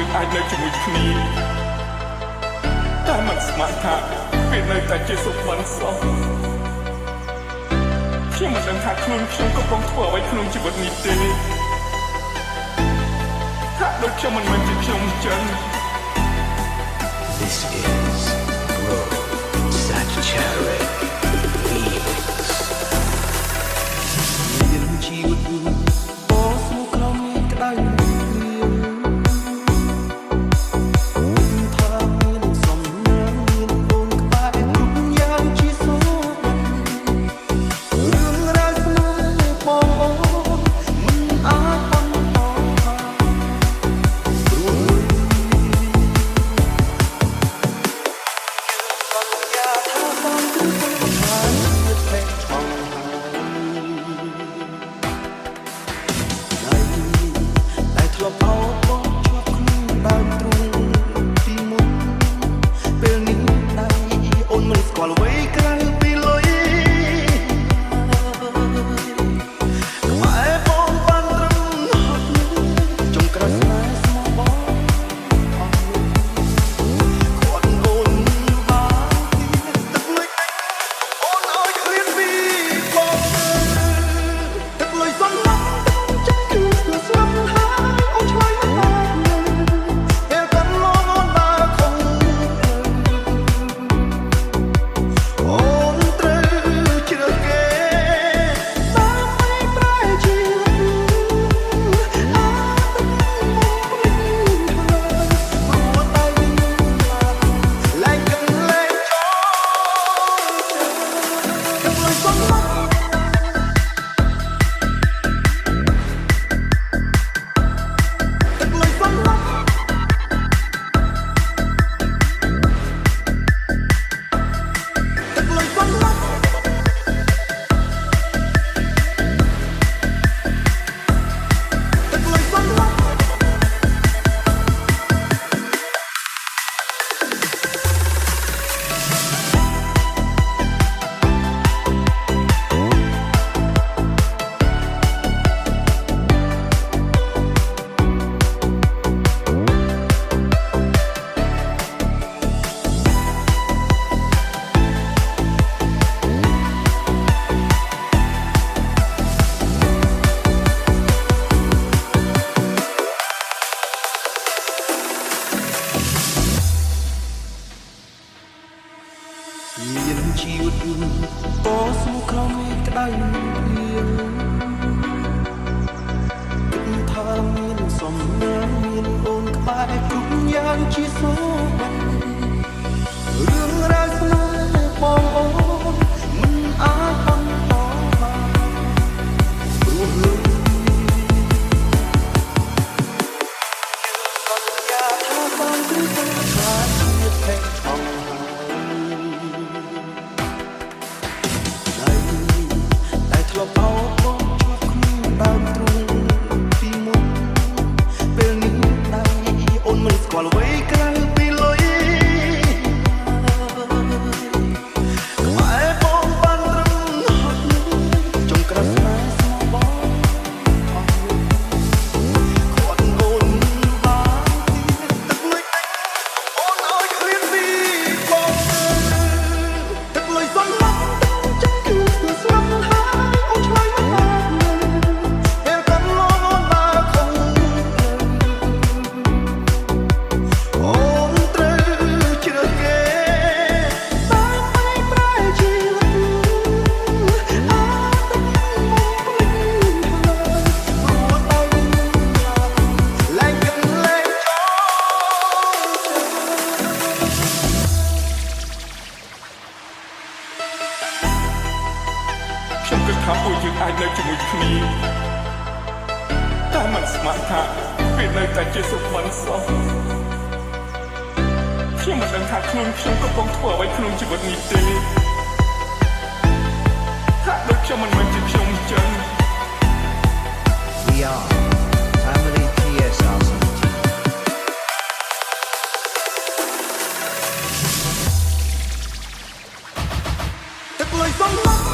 យើងអាចនៅជាមួយគ្នាតែមិនស្មានថាវានៅតែជាសុខមិនសោះខ្ញុំមិនដឹងថាខ្លួនខ្ញុំកំពុងធ្វើអ្វីក្នុងជីវិតនេះទេថាដូចខ្ញុំមិនមែនជាខ្ញុំចឹង This is Road Sagittarius Remix មានជីវិតអូស្មូក្រំក្តៅថាមានសំណាងមានអូនក្បែរគ្រប់យ៉ាងជាសុខរឿងរ៉ាវស្នេហ៍បងអូនមិនអាចបន្តបានព្រោះសន្យាថាបងគឺខាងជាពេកបងតែធ្លាប់អោបបងជាប់ខ្លួនដើមទ្រូងពីមុនពេលនេះដៃអូនមិនស្គាល់អ្វីក្រៅពីលុយខ្មែរបងបានត្រឹមហត់ចុងក្រោយស្នេហ៍ស្មោះបងអស់គាត់អូនបានទឹកលុយអូនឲ្យរៀនពីបងទឹកលុយសន្លប់ចិត្តគឺស្លាប់ហើយអូនឆ្លើយមិនបានពេលកន្លងអូនដើរខំអូនត្រូវជ្រើសគេដើម្បីប្រែជីវិតព្រោះតែវិញឡើងកន្លែងចោលទឹកលុយសន្លប់ទឹកលុយសន្លប់ទឹកលុយសន្លប់ទឹកលុយសន្លប់មានជីវិតអូស្មូក្រំក្តៅថាមានសំណាងមានអូនក្បែរគ្រប់យ៉ាងជាសុខរឿងរ៉ាវស្នេហ៍បងអូនមិនអាចបន្តបានព្រោះរឿងសន្យាថាបងគឺខាងជាពេកបងតែធ្លាប់អោបបងជាប់ខ្លួនដើមទ្រូងពីមុនពេលនេះដៃអូនមិនស្គាល់អ្វីក្រៅពីលុយខ្មែរបងបានត្រឹមហត់ចុងក្រោយស្នេហ៍ស្មោះបងអស់គាត់អូនបានទឹកលុយអូនឲ្យរៀនពីបងទឹកលុយសន្លប់ចិត្តគឺស្លាប់ហើយអូនឆ្លើយមិនបានពេលកន្លងអូនដើរខំអូនត្រូវជ្រើសគេដើម្បីប្រែជីវិតអាចមកភ្លេចហើយព្រោះតែវិញឡើងកន្លែងចោលខ្ញុំគិតថាពួកយើងអាចនៅជាមួយគ្នាតែមិនស្មានថាវានៅតែជាសុខមិនសោះខ្ញុំមិនដឹងថាខ្លួនខ្ញុំកំពុងធ្វើអ្វីក្នុងជីវិតនេះទេថាដូចខ្ញុំមិនមែនជាខ្ញុំចឹង We are Family TSR ទឹកលុយសន្លប់